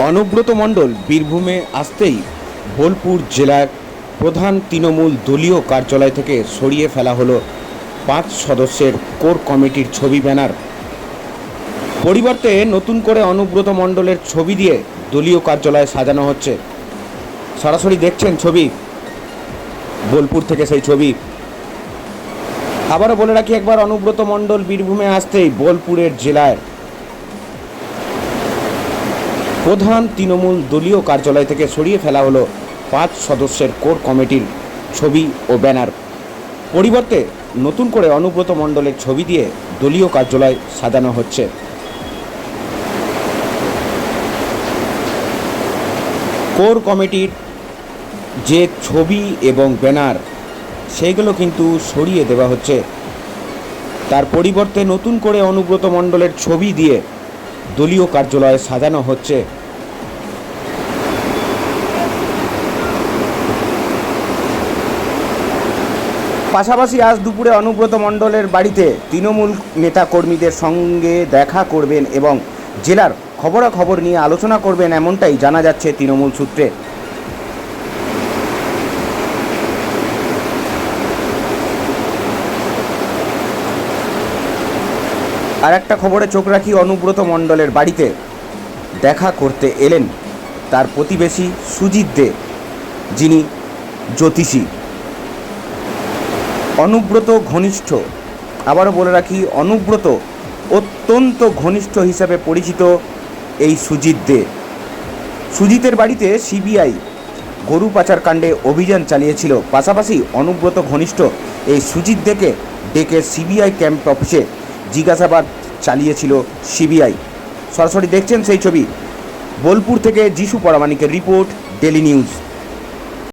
অনুব্রত মণ্ডল বীরভূমে আসতেই বোলপুর জেলার প্রধান তৃণমূল দলীয় কার্যালয় থেকে সরিয়ে ফেলা হলো 5 সদস্যের কোর কমিটির ছবি ব্যানার। পরিবর্তে নতুন করে অনুব্রত মণ্ডলের ছবি দিয়ে দলীয় কার্যালয় সাজানো হচ্ছে। সরাসরি দেখছেন ছবি, বোলপুর থেকে সেই ছবি। আবারও বলে রাখি একবার, অনুব্রত মণ্ডল বীরভূমে আসতেই বোলপুরের জেলায় প্রধান তৃণমূল দলীয় কার্যালয় থেকে সরিয়ে ফেলা হলো 5 সদস্যের কোর কমিটির ছবি ও ব্যানার। পরিবর্তে নতুন করে অনুব্রত মণ্ডলের ছবি দিয়ে দলীয় কার্যালয় সাজানো হচ্ছে। কোর কমিটির যে ছবি এবং ব্যানার সেইগুলো কিন্তু সরিয়ে দেওয়া হচ্ছে। তার পরিবর্তে নতুন করে অনুব্রত মণ্ডলের ছবি দিয়ে দলীয় কার্যালয় সাজানো হচ্ছে। পাশাপাশি আজ দুপুরে অনুব্রত মণ্ডলের বাড়িতে তৃণমূল নেতা কর্মীদের সঙ্গে দেখা করবেন এবং জেলার খবরাখবর নিয়ে আলোচনা করবেন, এমনটাই জানা যাচ্ছে তৃণমূল সূত্রে। আর একটা খবরে চোখ রাখি, অনুব্রত মণ্ডলের বাড়িতে দেখা করতে এলেন তার প্রতিবেশী সুজিত দে, যিনি জ্যোতিষী। অনুব্রত ঘনিষ্ঠ, আবারও বলে রাখি, অনুব্রত অত্যন্ত ঘনিষ্ঠ হিসাবে পরিচিত এই সুজিত দে। সুজিতের বাড়িতে সিবিআই গরু পাচার কাণ্ডে অভিযান চালিয়েছিল। পাশাপাশি অনুব্রত ঘনিষ্ঠ এই সুজিত দেকে ডেকে সিবিআই ক্যাম্প অফিসে জিজ্ঞাসাবাদ চালিয়েছিল সিবিআই। সরাসরি দেখছেন সেই ছবি। বোলপুর থেকে যিশু পরামানিকের রিপোর্ট, ডেলি নিউজ।